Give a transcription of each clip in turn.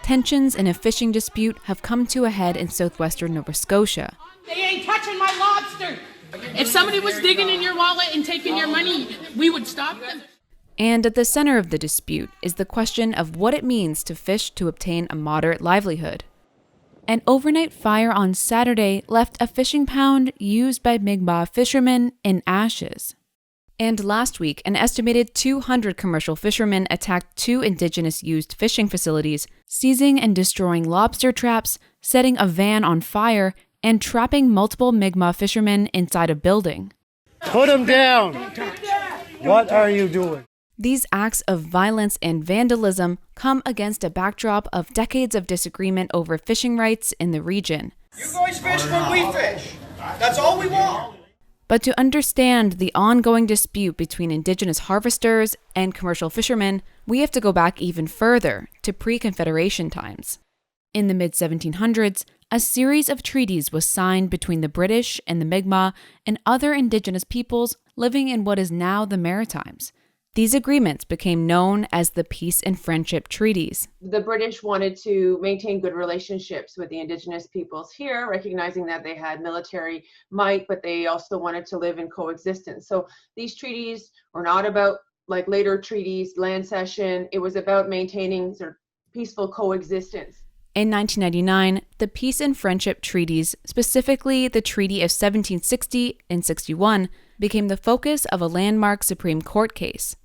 tensions in a fishing dispute have come to a head in southwestern Nova Scotia. They ain't touching my lobster! If somebody was digging in your wallet and taking your money, we would stop them. And at the center of the dispute is the question of what it means to fish to obtain a moderate livelihood. An overnight fire on Saturday left a fishing pound used by Mi'kmaq fishermen in ashes. And last week, an estimated 200 commercial fishermen attacked 2 Indigenous-used fishing facilities, seizing and destroying lobster traps, setting a van on fire, and trapping multiple Mi'kmaq fishermen inside a building. Put them down! What are you doing? These acts of violence and vandalism come against a backdrop of decades of disagreement over fishing rights in the region. You guys fish when we fish. That's all we want. But to understand the ongoing dispute between Indigenous harvesters and commercial fishermen, we have to go back even further to pre-Confederation times. In the mid-1700s, a series of treaties was signed between the British and the Mi'kmaq and other Indigenous peoples living in what is now the Maritimes. These agreements became known as the Peace and Friendship Treaties. The British wanted to maintain good relationships with the Indigenous peoples here, recognizing that they had military might, but they also wanted to live in coexistence. So these treaties were not about, like later treaties, land cession. It was about maintaining sort of peaceful coexistence. In 1999, the Peace and Friendship Treaties, specifically the Treaty of 1760 and 61, became the focus of a landmark Supreme Court case.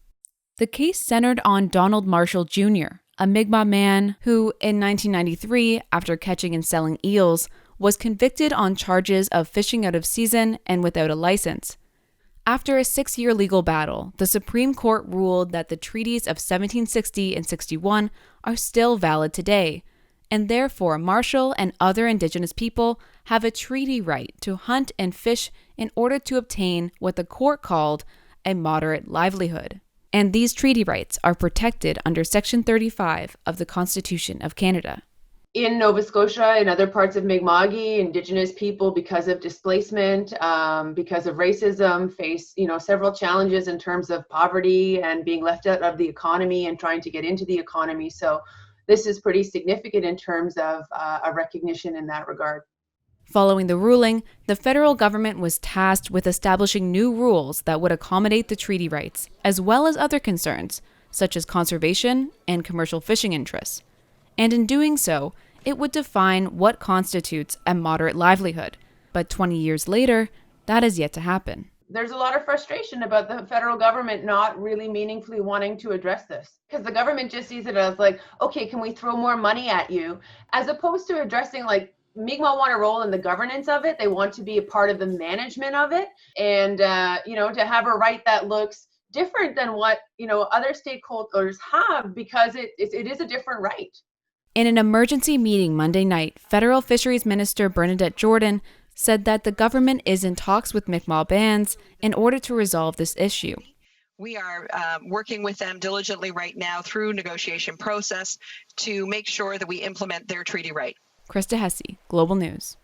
The case centered on Donald Marshall Jr., a Mi'kmaq man who, in 1993, after catching and selling eels, was convicted on charges of fishing out of season and without a license. After a 6-year legal battle, the Supreme Court ruled that the treaties of 1760 and 61 are still valid today, and therefore Marshall and other Indigenous people have a treaty right to hunt and fish in order to obtain what the court called a moderate livelihood. And these treaty rights are protected under Section 35 of the Constitution of Canada. In Nova Scotia and other parts of Mi'kma'ki, Indigenous people, because of displacement, because of racism, face several challenges in terms of poverty and being left out of the economy and trying to get into the economy. So this is pretty significant in terms of a recognition in that regard. Following the ruling, the federal government was tasked with establishing new rules that would accommodate the treaty rights, as well as other concerns, such as conservation and commercial fishing interests. And in doing so, it would define what constitutes a moderate livelihood. But 20 years later, that is yet to happen. There's a lot of frustration about the federal government not really meaningfully wanting to address this, because the government just sees it as like, okay, can we throw more money at you, as opposed to addressing like Mi'kmaq want a role in the governance of it. They want to be a part of the management of it, and to have a right that looks different than what other stakeholders have, because it is a different right. In an emergency meeting Monday night, Federal Fisheries Minister Bernadette Jordan said that the government is in talks with Mi'kmaq bands in order to resolve this issue. We are working with them diligently right now through negotiation process to make sure that we implement their treaty right. Krista Hesse, Global News.